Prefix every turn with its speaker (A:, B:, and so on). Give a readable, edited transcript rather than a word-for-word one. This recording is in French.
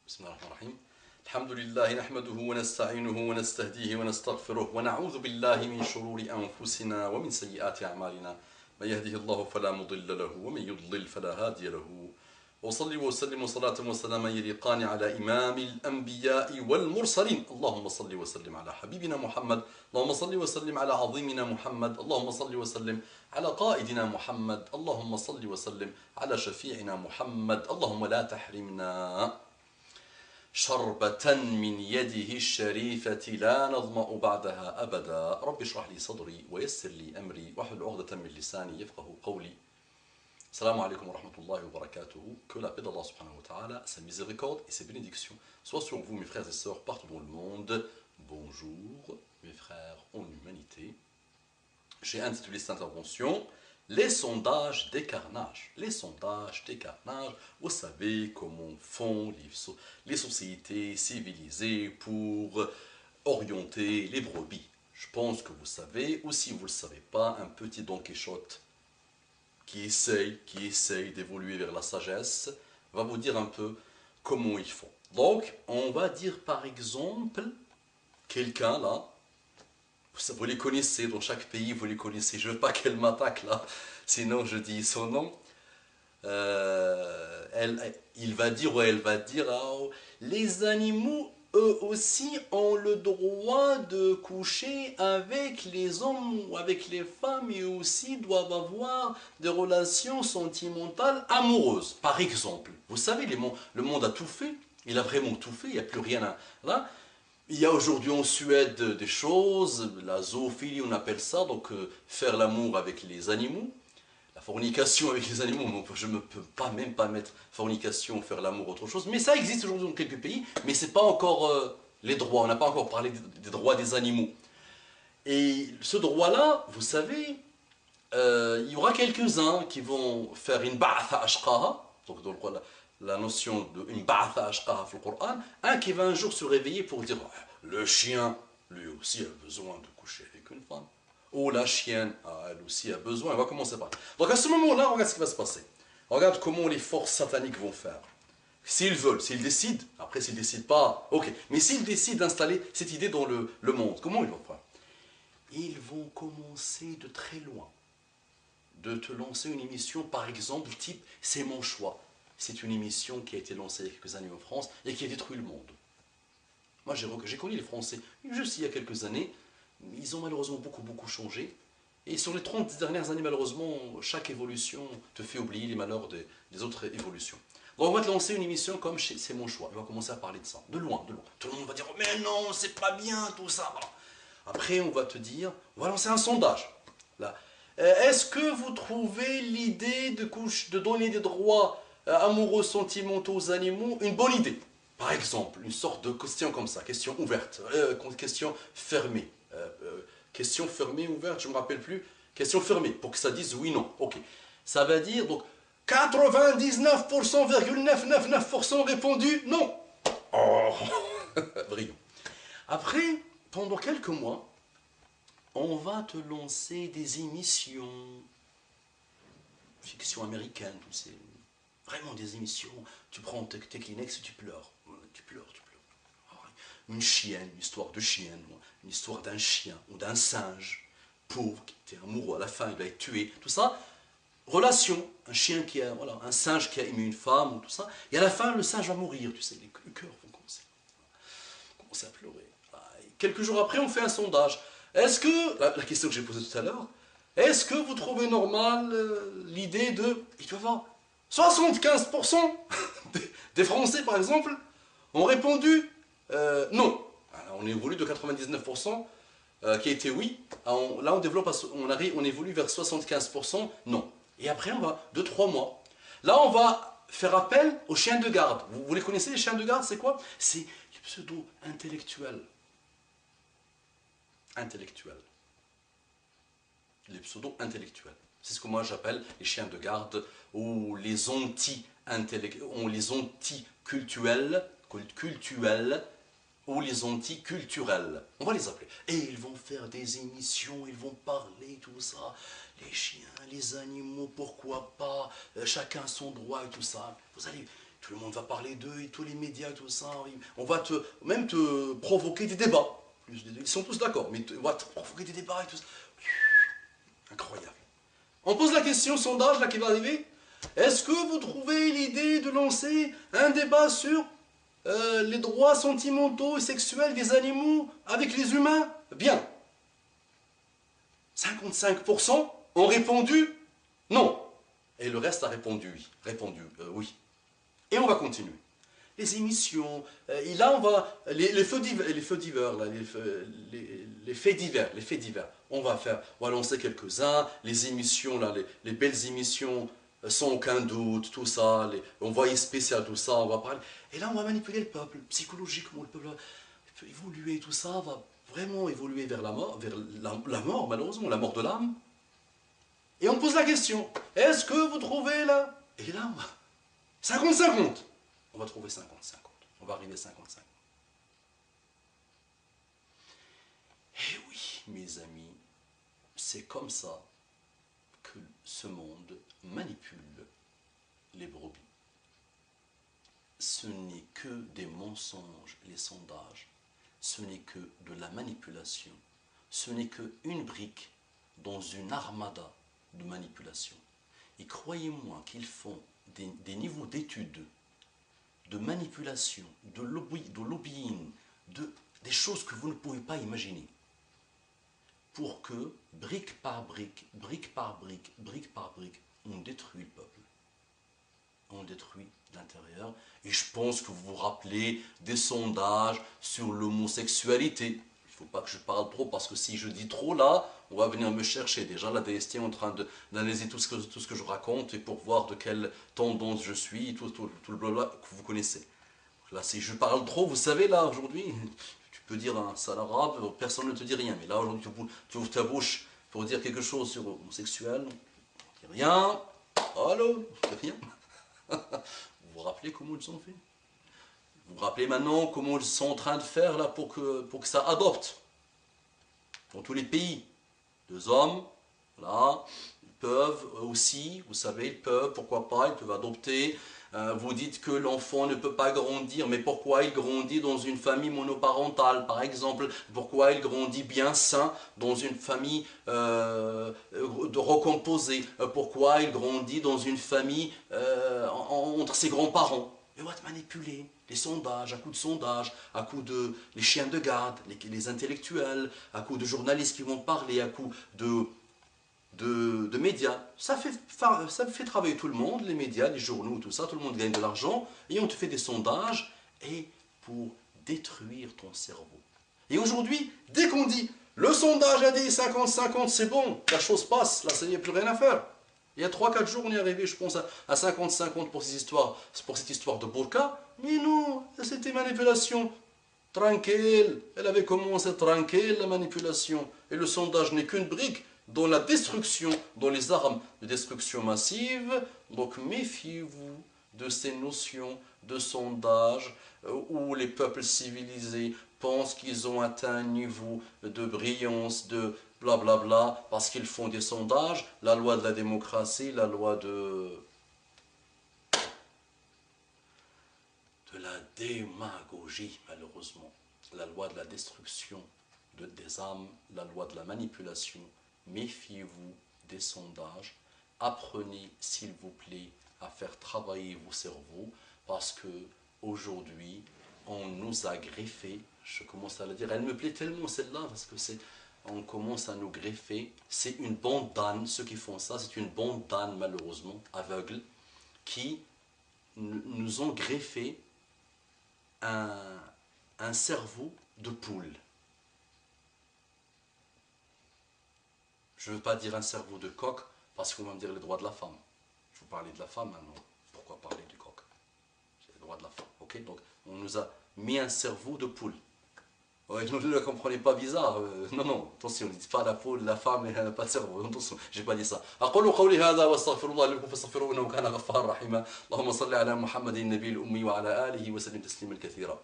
A: بسم الله الرحمن الرحيم. الحمد لله نحمده ونستعينه ونستهديه ونستغفره ونعوذ بالله من شرور أنفسنا ومن سيئات أعمالنا من يهده الله فلا مضل له ومن يضلل فلا هادي له وصلي وسلم صلاة وسلاما يليقان على إمام الأنبياء والمرسلين اللهم صل وسلم على حبيبنا محمد اللهم صل وسلم على عظيمنا محمد اللهم صل وسلم على قائدنا محمد اللهم صل وسلم على شفيعنا محمد اللهم لا تحرمنا شربة من يده الشريفة لا نظمأ بعدها أبدا رب اشرح لي صدري ويسر لي أمري واحلل عقدة من لساني يفقه قولي. Salam alaikum wa rahmatullahi wa barakatuhu. Que la paix d'Allah subhanahu wa ta'ala, sa miséricorde et ses bénédictions soient sur vous, mes frères et sœurs, partout dans le monde. Bonjour, mes frères en humanité. J'ai intitulé cette intervention les sondages des carnages. Les sondages des carnages, vous savez comment font les sociétés civilisées pour orienter les brebis. Je pense que vous savez, ou si vous ne le savez pas, un petit Don Quichotte qui essaye d'évoluer vers la sagesse, va vous dire un peu comment ils font. Donc, on va dire par exemple, quelqu'un là, vous les connaissez, dans chaque pays vous les connaissez, je ne veux pas qu'elle m'attaque là, sinon je dis son nom. Il va dire ou elle va dire, oh, les animaux eux aussi ont le droit de coucher avec les hommes ou avec les femmes et aussi doivent avoir des relations sentimentales amoureuses. Par exemple, vous savez, le monde a tout fait, il a vraiment tout fait, il n'y a plus rien à... Là, il y a aujourd'hui en Suède des choses, la zoophilie on appelle ça, donc faire l'amour avec les animaux. La fornication avec les animaux, je ne peux pas même pas mettre fornication, faire l'amour, autre chose. Mais ça existe aujourd'hui dans quelques pays, mais ce n'est pas encore les droits. On n'a pas encore parlé des droits des animaux. Et ce droit-là, vous savez, il y aura quelques-uns qui vont faire une ba'atha ashqaha, donc dans la notion de une ba'atha ashqaha dans le Coran, un qui va un jour se réveiller pour dire le chien, lui aussi, a besoin de coucher avec une femme. Oh, la chienne, elle aussi a besoin, elle va commencer par... Donc à ce moment-là, regarde ce qui va se passer. Regarde comment les forces sataniques vont faire. S'ils veulent, s'ils décident, après s'ils ne décident pas, ok, mais s'ils décident d'installer cette idée dans le monde, comment ils vont faire? Ils vont commencer de très loin, de te lancer une émission, par exemple, type « C'est mon choix ». C'est une émission qui a été lancée il y a quelques années en France et qui a détruit le monde. Moi, j'ai connu les Français, juste il y a quelques années. Ils ont malheureusement beaucoup changé. Et sur les 30 dernières années, malheureusement, chaque évolution te fait oublier les malheurs des autres évolutions. Donc on va te lancer une émission comme C'est mon choix. On va commencer à parler de ça, de loin. Tout le monde va dire « Mais non, c'est pas bien tout ça ». Après, on va te dire, on va lancer un sondage. Là. Est-ce que vous trouvez l'idée de donner des droits amoureux sentimentaux aux animaux une bonne idée? Par exemple, une sorte de question comme ça, question ouverte, question fermée. Question fermée, ouverte, je ne me rappelle plus. Question fermée, pour que ça dise oui, non. Ok. Ça va dire, donc, 99,999% répondu non. Oh, brillant. Après, pendant quelques mois, on va te lancer des émissions, fiction américaine, tout c'est vraiment des émissions. Tu prends tes Kleenex et tu pleures. Tu pleures. Une chienne, une histoire de chienne, une histoire d'un chien ou d'un singe pauvre qui était amoureux, à la fin il va être tué, tout ça. Relation, un chien qui a, voilà, un singe qui a aimé une femme, tout ça. Et à la fin, le singe va mourir, tu sais, les cœurs vont commencer à pleurer. Et quelques jours après, on fait un sondage. Est-ce que, la question que j'ai posée tout à l'heure, est-ce que vous trouvez normal l'idée de, il doit y avoir 75% des Français, par exemple, ont répondu non. Alors, on évolue de 99% qui a été oui. Alors, là, on évolue vers 75% non. Et après, on va 2-3 mois. Là, on va faire appel aux chiens de garde. Vous les connaissez, les chiens de garde, c'est quoi? C'est les pseudo-intellectuels. Les pseudo-intellectuels. C'est ce que moi j'appelle les chiens de garde ou les anti-cultuels ou les anticulturels. On va les appeler. Et ils vont faire des émissions, ils vont parler, tout ça. Les chiens, les animaux, pourquoi pas, chacun son droit et tout ça. Vous allez tout le monde va parler d'eux, et tous les médias, tout ça. On va même te provoquer des débats. Ils sont tous d'accord, mais on va te provoquer des débats et tout ça. Incroyable. On pose la question, sondage là qui va arriver. Est-ce que vous trouvez l'idée de lancer un débat sur les droits sentimentaux et sexuels des animaux avec les humains? Bien. 55% ont répondu non. Et le reste a répondu oui. Oui. Et on va continuer. Les émissions, et là on va, les faits divers, là, les faits divers, on va lancer quelques-uns, les émissions, là, les belles émissions, sans aucun doute, tout ça, envoyés spécial, tout ça, on va parler. Et là on va manipuler le peuple, psychologiquement, le peuple va évoluer, tout ça va vraiment évoluer vers la mort, malheureusement, la mort de l'âme. Et on pose la question, est-ce que vous trouvez là? Et là, 50-50. On va trouver 50-50. On va arriver à 50-50. Eh oui, mes amis, c'est comme ça que ce monde manipule les brebis. Ce n'est que des mensonges, les sondages. Ce n'est que de la manipulation. Ce n'est qu'une brique dans une armada de manipulation. Et croyez-moi qu'ils font des niveaux d'études, de manipulation, de lobbying, des choses que vous ne pouvez pas imaginer. Pour que, brique par brique, on détruit le peuple. On détruit l'intérieur. Et je pense que vous vous rappelez des sondages sur l'homosexualité. Il ne faut pas que je parle trop, parce que si je dis trop là, on va venir me chercher. Déjà, la DST est en train d'analyser tout ce que je raconte, et pour voir de quelle tendance je suis, tout le blabla que vous connaissez. Là, si je parle trop, vous savez, là, aujourd'hui, tu peux dire un sale arabe, personne ne te dit rien. Mais là, aujourd'hui, tu ouvres ta bouche pour dire quelque chose sur homosexuel, on ne dit rien. Allô, rien. Vous vous rappelez comment ils ont fait? Vous vous rappelez maintenant comment ils sont en train de faire là pour que ça adopte dans tous les pays? Deux hommes, là, ils peuvent aussi, vous savez, pourquoi pas, ils peuvent adopter. Vous dites que l'enfant ne peut pas grandir, mais pourquoi il grandit dans une famille monoparentale, par exemple? Pourquoi il grandit bien sain dans une famille recomposée? Pourquoi il grandit dans une famille entre ses grands-parents? Et on va te manipuler. Les sondages, à coups de sondages, à coups de les chiens de garde, les intellectuels, à coups de journalistes qui vont parler, à coups de médias. Ça fait travailler tout le monde, les médias, les journaux, tout ça, tout le monde gagne de l'argent, et on te fait des sondages, et pour détruire ton cerveau. Et aujourd'hui, dès qu'on dit, le sondage a dit 50-50, c'est bon, la chose passe, là, il n'y a plus rien à faire. Il y a 3-4 jours, on est arrivé, je pense, à 50-50 pour cette histoire de burqa. Mais non, c'était manipulation. Tranquille, elle avait commencé tranquille, la manipulation. Et le sondage n'est qu'une brique dans la destruction, dans les armes de destruction massive. Donc méfiez-vous de ces notions de sondage où les peuples civilisés pensent qu'ils ont atteint un niveau de brillance, de blablabla, parce qu'ils font des sondages. La loi de la démocratie, la loi de la démagogie, malheureusement, la loi de la destruction des âmes, la loi de la manipulation. Méfiez-vous des sondages. Apprenez, s'il vous plaît, à faire travailler vos cerveaux, parce que aujourd'hui, on nous a greffé. Je commence à la dire, elle me plaît tellement celle-là, parce que on commence à nous greffer. C'est une bande d'ânes, ceux qui font ça, c'est une bande d'ânes, malheureusement, aveugles, qui nous ont greffé un cerveau de poule. Je ne veux pas dire un cerveau de coq, parce qu'on va me dire les droits de la femme. Je vous parlais de la femme maintenant. Pourquoi parler du coq? C'est les droits de la femme. Ok, donc, on nous a mis un cerveau de poule. Ouais, ne le comprenez pas bizarre. Non, attention, ne dites pas la poule, la femme, elle n'a pas de cerveau. Attention, j'ai pas dit ça. أقول قولي هذا واستغفر الله لكم فاستغفروه إنه كان غفارا رحيما. اللهم صل على محمد النبي الأمي وعلى آله وسلم تسليما كثيرا.